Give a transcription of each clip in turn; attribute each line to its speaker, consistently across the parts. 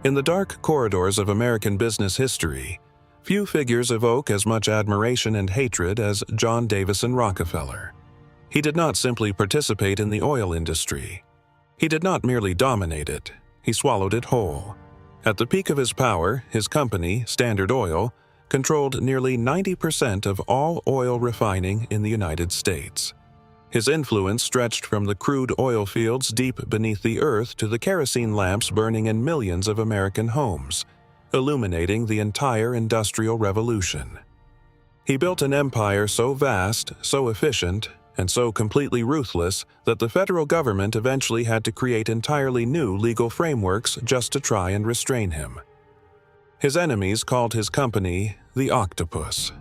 Speaker 1: In the dark corridors of American business history, few figures evoke as much admiration and hatred as John Davison Rockefeller. He did not simply participate in the oil industry. He did not merely dominate it, he swallowed it whole. At the peak of his power, his company, Standard Oil, controlled nearly 90% of all oil refining in the United States. His influence stretched from the crude oil fields deep beneath the earth to the kerosene lamps burning in millions of American homes, illuminating the entire Industrial Revolution. He built an empire so vast, so efficient, and so completely ruthless that the federal government eventually had to create entirely new legal frameworks just to try and restrain him. His enemies called his company the Octopus.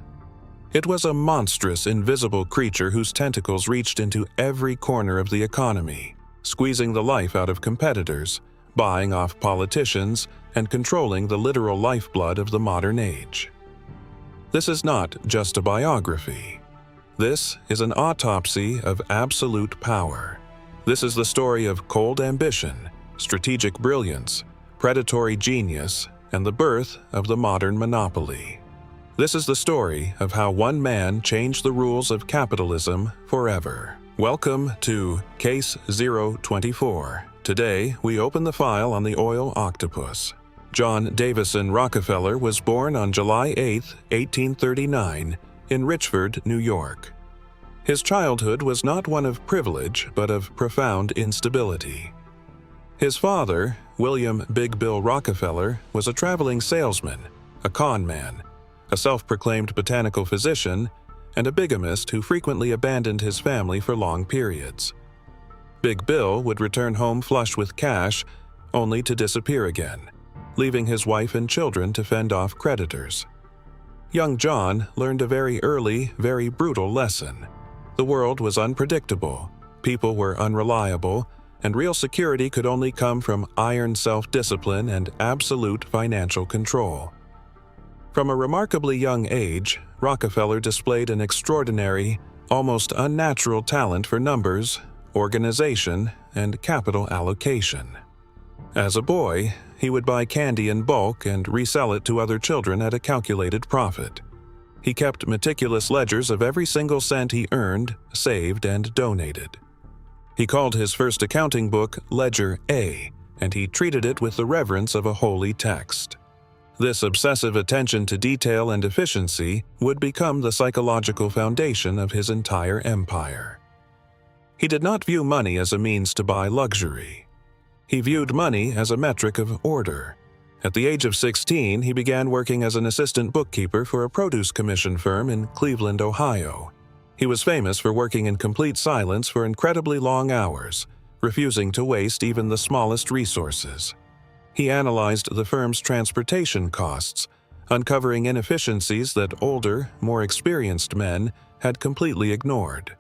Speaker 1: It was a monstrous, invisible creature whose tentacles reached into every corner of the economy, squeezing the life out of competitors, buying off politicians, and controlling the literal lifeblood of the modern age. This is not just a biography. This is an autopsy of absolute power. This is the story of cold ambition, strategic brilliance, predatory genius, and the birth of the modern monopoly. This is the story of how one man changed the rules of capitalism forever. Welcome to Case 024. Today, we open the file on the oil octopus. John Davison Rockefeller was born on July 8, 1839, in Richford, New York. His childhood was not one of privilege, but of profound instability. His father, William Big Bill Rockefeller, was a traveling salesman, a con man, a self-proclaimed botanical physician, and a bigamist who frequently abandoned his family for long periods. Big Bill would return home flush with cash, only to disappear again, leaving his wife and children to fend off creditors. Young John learned a very early, very brutal lesson. The world was unpredictable, people were unreliable, and real security could only come from iron self-discipline and absolute financial control. From a remarkably young age, Rockefeller displayed an extraordinary, almost unnatural talent for numbers, organization, and capital allocation. As a boy, he would buy candy in bulk and resell it to other children at a calculated profit. He kept meticulous ledgers of every single cent he earned, saved, and donated. He called his first accounting book Ledger A, and he treated it with the reverence of a holy text. This obsessive attention to detail and efficiency would become the psychological foundation of his entire empire. He did not view money as a means to buy luxury. He viewed money as a metric of order. At the age of 16, he began working as an assistant bookkeeper for a produce commission firm in Cleveland, Ohio. He was famous for working in complete silence for incredibly long hours, refusing to waste even the smallest resources. He analyzed the firm's transportation costs, uncovering inefficiencies that older, more experienced men had completely ignored.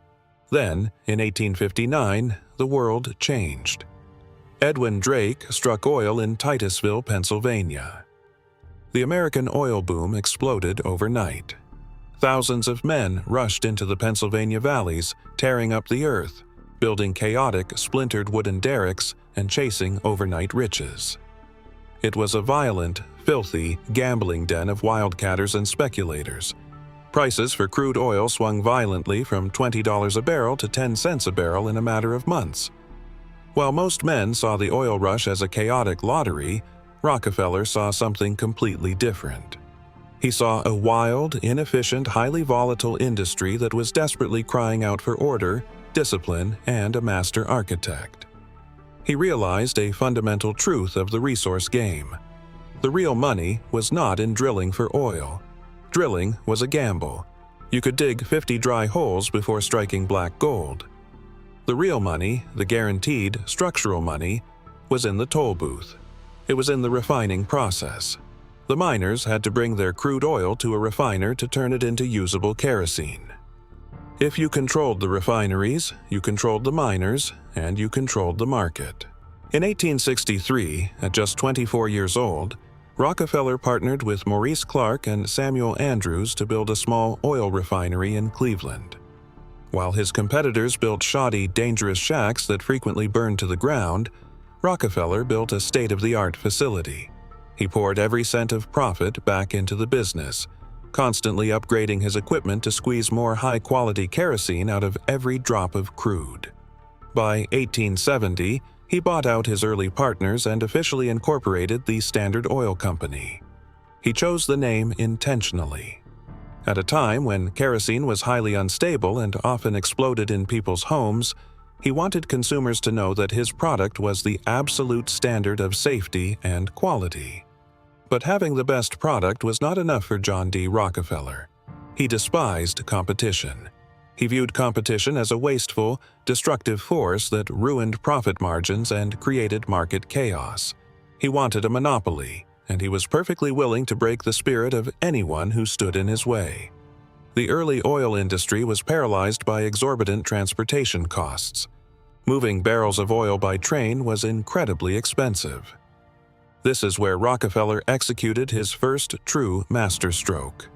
Speaker 1: Then, in 1859, the world changed. Edwin Drake struck oil in Titusville, Pennsylvania. The American oil boom exploded overnight. Thousands of men rushed into the Pennsylvania valleys, tearing up the earth, building chaotic, splintered wooden derricks, and chasing overnight riches. It was a violent, filthy, gambling den of wildcatters and speculators. Prices for crude oil swung violently from $20 a barrel to 10 cents a barrel in a matter of months. While most men saw the oil rush as a chaotic lottery, Rockefeller saw something completely different. He saw a wild, inefficient, highly volatile industry that was desperately crying out for order, discipline, and a master architect. He realized a fundamental truth of the resource game. The real money was not in drilling for oil. Drilling was a gamble. You could dig 50 dry holes before striking black gold. The real money, the guaranteed, structural money, was in the toll booth. It was in the refining process. The miners had to bring their crude oil to a refiner to turn it into usable kerosene. If you controlled the refineries, you controlled the miners, and you controlled the market. In 1863, at just 24 years old, Rockefeller partnered with Maurice Clark and Samuel Andrews to build a small oil refinery in Cleveland. While his competitors built shoddy, dangerous shacks that frequently burned to the ground, Rockefeller built a state-of-the-art facility. He poured every cent of profit back into the business, constantly upgrading his equipment to squeeze more high-quality kerosene out of every drop of crude. By 1870, he bought out his early partners and officially incorporated the Standard Oil Company. He chose the name intentionally. At a time when kerosene was highly unstable and often exploded in people's homes, he wanted consumers to know that his product was the absolute standard of safety and quality. But having the best product was not enough for John D. Rockefeller. He despised competition. He viewed competition as a wasteful, destructive force that ruined profit margins and created market chaos. He wanted a monopoly, and he was perfectly willing to break the spirit of anyone who stood in his way. The early oil industry was paralyzed by exorbitant transportation costs. Moving barrels of oil by train was incredibly expensive. This is where Rockefeller executed his first true masterstroke.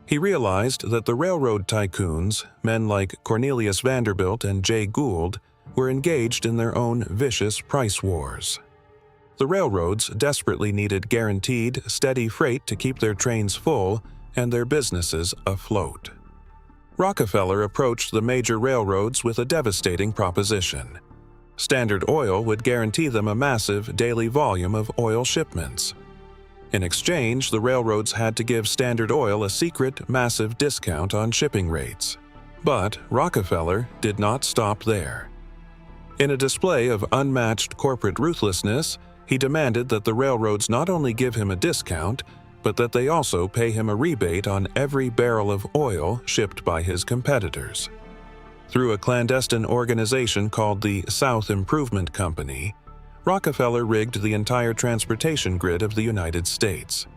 Speaker 1: He realized that the railroad tycoons, men like Cornelius Vanderbilt and Jay Gould, were engaged in their own vicious price wars. The railroads desperately needed guaranteed, steady freight to keep their trains full and their businesses afloat. Rockefeller approached the major railroads with a devastating proposition. Standard Oil would guarantee them a massive daily volume of oil shipments. In exchange, the railroads had to give Standard Oil a secret, massive discount on shipping rates. But Rockefeller did not stop there. In a display of unmatched corporate ruthlessness, he demanded that the railroads not only give him a discount, but that they also pay him a rebate on every barrel of oil shipped by his competitors. Through a clandestine organization called the South Improvement Company, Rockefeller rigged the entire transportation grid of the United States.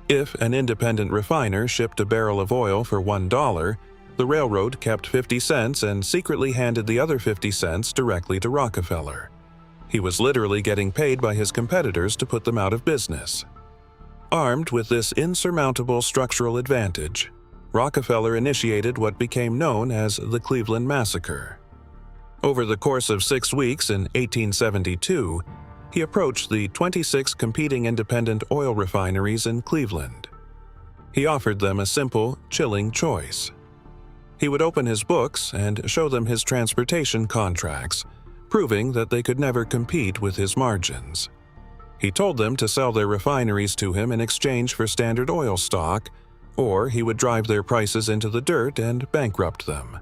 Speaker 1: If an independent refiner shipped a barrel of oil for $1, the railroad kept 50 cents and secretly handed the other 50 cents directly to Rockefeller. He was literally getting paid by his competitors to put them out of business. Armed with this insurmountable structural advantage, Rockefeller initiated what became known as the Cleveland Massacre. Over the course of 6 weeks in 1872, he approached the 26 competing independent oil refineries in Cleveland. He offered them a simple, chilling choice. He would open his books and show them his transportation contracts, proving that they could never compete with his margins. He told them to sell their refineries to him in exchange for Standard Oil stock, or he would drive their prices into the dirt and bankrupt them.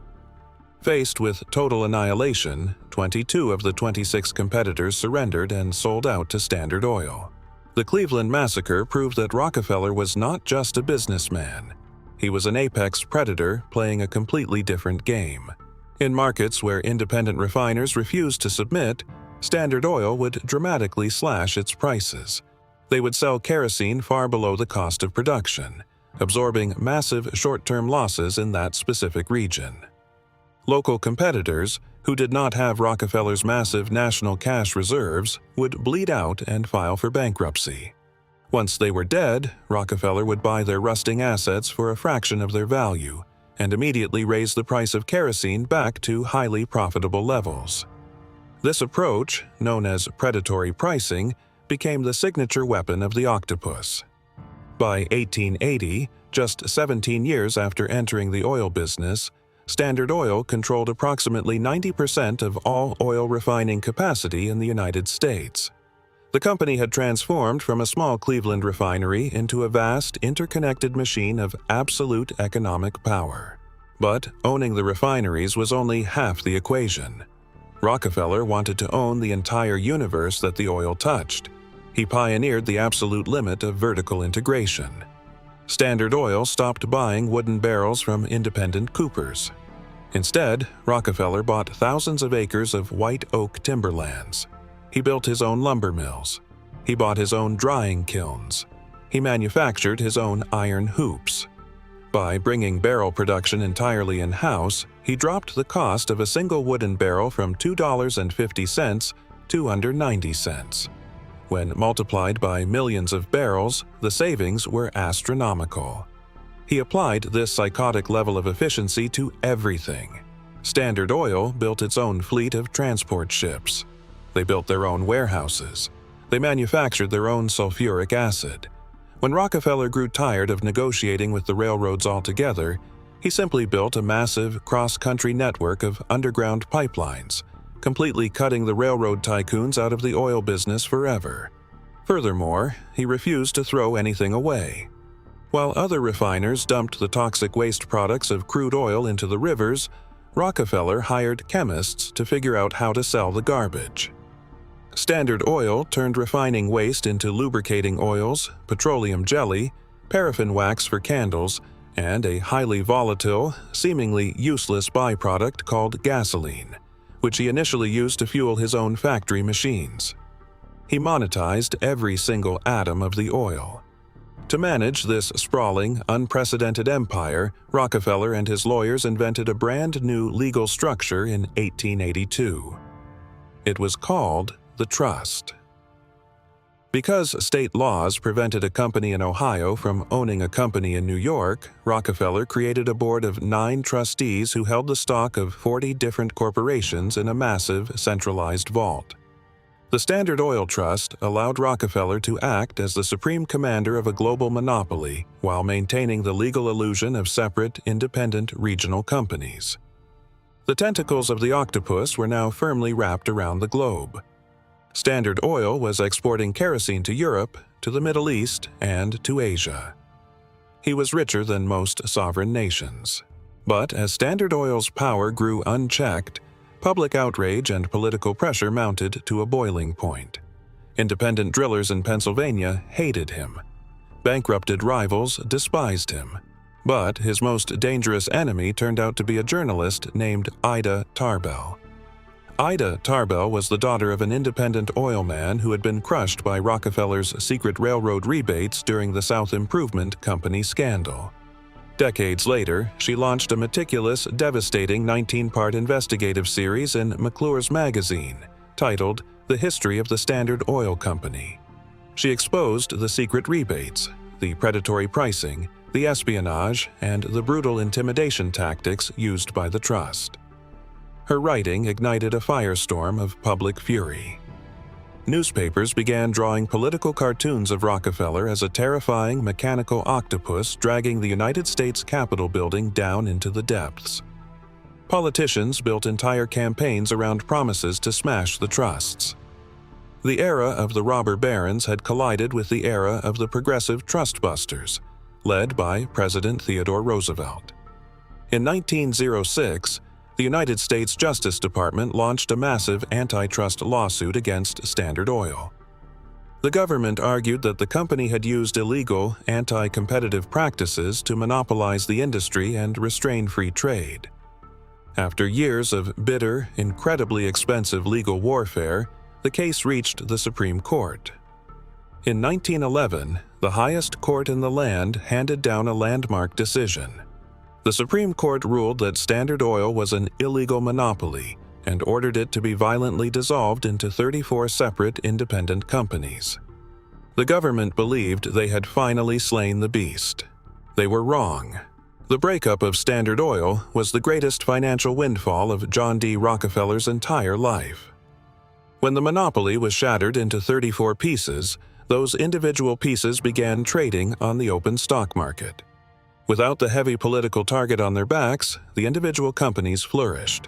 Speaker 1: Faced with total annihilation, 22 of the 26 competitors surrendered and sold out to Standard Oil. The Cleveland Massacre proved that Rockefeller was not just a businessman. He was an apex predator playing a completely different game. In markets where independent refiners refused to submit, Standard Oil would dramatically slash its prices. They would sell kerosene far below the cost of production, absorbing massive short-term losses in that specific region. Local competitors, who did not have Rockefeller's massive national cash reserves, would bleed out and file for bankruptcy. Once they were dead, Rockefeller would buy their rusting assets for a fraction of their value and immediately raise the price of kerosene back to highly profitable levels. This approach, known as predatory pricing, became the signature weapon of the Octopus. By 1880, just 17 years after entering the oil business, Standard Oil controlled approximately 90% of all oil refining capacity in the United States. The company had transformed from a small Cleveland refinery into a vast, interconnected machine of absolute economic power. But owning the refineries was only half the equation. Rockefeller wanted to own the entire universe that the oil touched. He pioneered the absolute limit of vertical integration. Standard Oil stopped buying wooden barrels from independent coopers. Instead, Rockefeller bought thousands of acres of white oak timberlands. He built his own lumber mills. He bought his own drying kilns. He manufactured his own iron hoops. By bringing barrel production entirely in-house, he dropped the cost of a single wooden barrel from $2.50 to under 90 cents. When multiplied by millions of barrels, the savings were astronomical. He applied this psychotic level of efficiency to everything. Standard Oil built its own fleet of transport ships. They built their own warehouses. They manufactured their own sulfuric acid. When Rockefeller grew tired of negotiating with the railroads altogether, he simply built a massive cross-country network of underground pipelines, completely cutting the railroad tycoons out of the oil business forever. Furthermore, he refused to throw anything away. While other refiners dumped the toxic waste products of crude oil into the rivers, Rockefeller hired chemists to figure out how to sell the garbage. Standard Oil turned refining waste into lubricating oils, petroleum jelly, paraffin wax for candles, and a highly volatile, seemingly useless byproduct called gasoline, which he initially used to fuel his own factory machines. He monetized every single atom of the oil. To manage this sprawling, unprecedented empire, Rockefeller and his lawyers invented a brand new legal structure in 1882. It was called the trust. Because state laws prevented a company in Ohio from owning a company in New York, Rockefeller created a board of 9 trustees who held the stock of 40 different corporations in a massive, centralized vault. The Standard Oil Trust allowed Rockefeller to act as the supreme commander of a global monopoly while maintaining the legal illusion of separate, independent regional companies. The tentacles of the octopus were now firmly wrapped around the globe. Standard Oil was exporting kerosene to Europe, to the Middle East, and to Asia. He was richer than most sovereign nations. But as Standard Oil's power grew unchecked, public outrage and political pressure mounted to a boiling point. Independent drillers in Pennsylvania hated him. Bankrupted rivals despised him. But his most dangerous enemy turned out to be a journalist named Ida Tarbell. Ida Tarbell was the daughter of an independent oil man who had been crushed by Rockefeller's secret railroad rebates during the South Improvement Company scandal. Decades later, she launched a meticulous, devastating 19-part investigative series in McClure's magazine, titled The History of the Standard Oil Company. She exposed the secret rebates, the predatory pricing, the espionage, and the brutal intimidation tactics used by the trust. Her writing ignited a firestorm of public fury. Newspapers began drawing political cartoons of Rockefeller as a terrifying mechanical octopus dragging the United States Capitol building down into the depths. Politicians built entire campaigns around promises to smash the trusts. The era of the robber barons had collided with the era of the progressive trustbusters, led by President Theodore Roosevelt. In 1906, the United States Justice Department launched a massive antitrust lawsuit against Standard Oil. The government argued that the company had used illegal, anti-competitive practices to monopolize the industry and restrain free trade. After years of bitter, incredibly expensive legal warfare, the case reached the Supreme Court. In 1911, the highest court in the land handed down a landmark decision. The Supreme Court ruled that Standard Oil was an illegal monopoly and ordered it to be violently dissolved into 34 separate independent companies. The government believed they had finally slain the beast. They were wrong. The breakup of Standard Oil was the greatest financial windfall of John D. Rockefeller's entire life. When the monopoly was shattered into 34 pieces, those individual pieces began trading on the open stock market. Without the heavy political target on their backs, the individual companies flourished.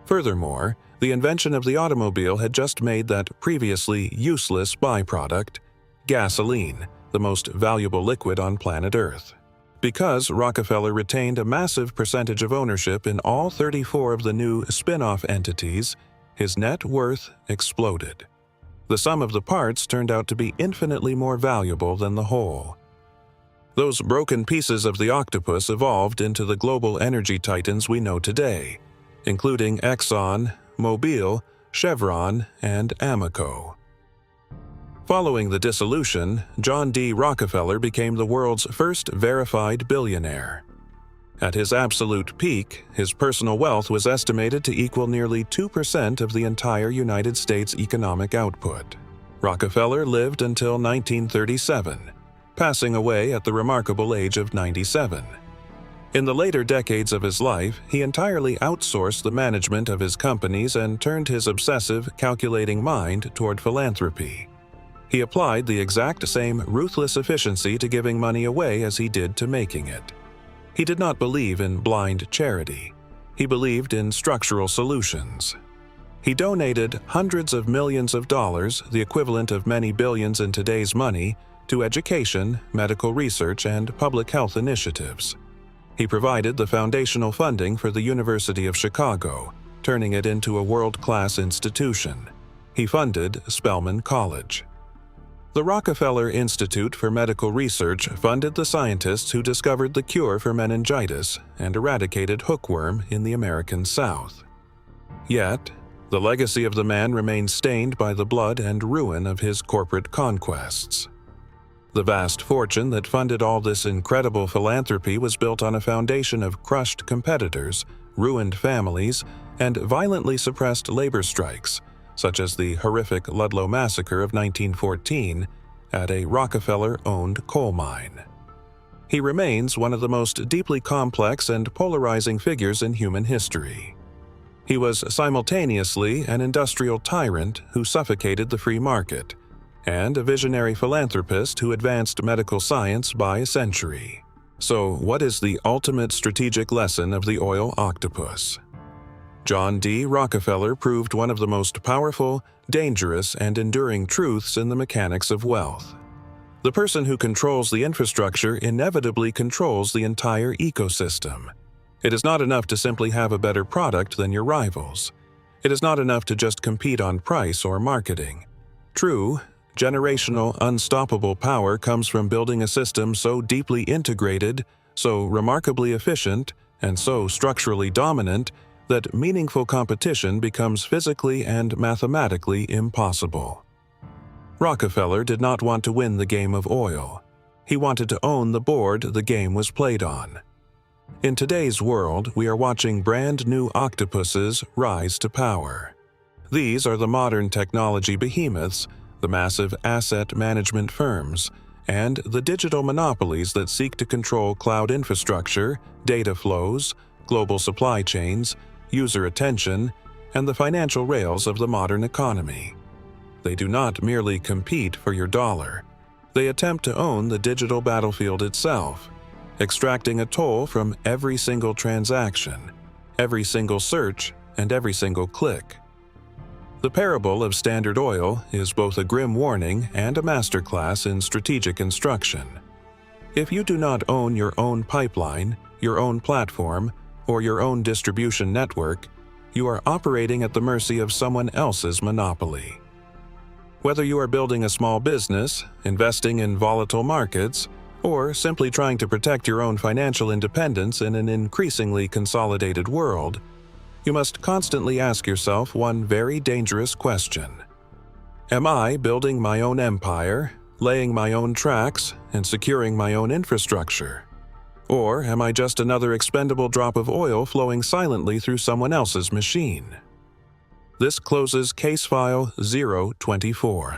Speaker 1: Furthermore, the invention of the automobile had just made that previously useless byproduct, gasoline, the most valuable liquid on planet Earth. Because Rockefeller retained a massive percentage of ownership in all 34 of the new spin-off entities, his net worth exploded. The sum of the parts turned out to be infinitely more valuable than the whole. Those broken pieces of the octopus evolved into the global energy titans we know today, including Exxon, Mobil, Chevron, and Amoco. Following the dissolution, John D. Rockefeller became the world's first verified billionaire. At his absolute peak, his personal wealth was estimated to equal nearly 2% of the entire United States economic output. Rockefeller lived until 1937, passing away at the remarkable age of 97. In the later decades of his life, he entirely outsourced the management of his companies and turned his obsessive, calculating mind toward philanthropy. He applied the exact same ruthless efficiency to giving money away as he did to making it. He did not believe in blind charity. He believed in structural solutions. He donated hundreds of millions of dollars, the equivalent of many billions in today's money, to education, medical research, and public health initiatives. He provided the foundational funding for the University of Chicago, turning it into a world-class institution. He funded Spelman College. The Rockefeller Institute for Medical Research funded the scientists who discovered the cure for meningitis and eradicated hookworm in the American South. Yet, the legacy of the man remains stained by the blood and ruin of his corporate conquests. The vast fortune that funded all this incredible philanthropy was built on a foundation of crushed competitors, ruined families, and violently suppressed labor strikes, such as the horrific Ludlow Massacre of 1914 at a Rockefeller-owned coal mine. He remains one of the most deeply complex and polarizing figures in human history. He was simultaneously an industrial tyrant who suffocated the free market, and a visionary philanthropist who advanced medical science by a century. So, what is the ultimate strategic lesson of the oil octopus? John D. Rockefeller proved one of the most powerful, dangerous, and enduring truths in the mechanics of wealth. The person who controls the infrastructure inevitably controls the entire ecosystem. It is not enough to simply have a better product than your rivals. It is not enough to just compete on price or marketing. True, generational, unstoppable power comes from building a system so deeply integrated, so remarkably efficient, and so structurally dominant that meaningful competition becomes physically and mathematically impossible. Rockefeller did not want to win the game of oil. He wanted to own the board the game was played on. In today's world, we are watching brand new octopuses rise to power. These are the modern technology behemoths, the massive asset management firms, and the digital monopolies that seek to control cloud infrastructure, data flows, global supply chains, user attention, and the financial rails of the modern economy. They do not merely compete for your dollar. They attempt to own the digital battlefield itself, extracting a toll from every single transaction, every single search, and every single click. The parable of Standard Oil is both a grim warning and a masterclass in strategic instruction. If you do not own your own pipeline, your own platform, or your own distribution network, you are operating at the mercy of someone else's monopoly. Whether you are building a small business, investing in volatile markets, or simply trying to protect your own financial independence in an increasingly consolidated world, you must constantly ask yourself one very dangerous question. Am I building my own empire, laying my own tracks, and securing my own infrastructure? Or am I just another expendable drop of oil flowing silently through someone else's machine? This closes Case File 024.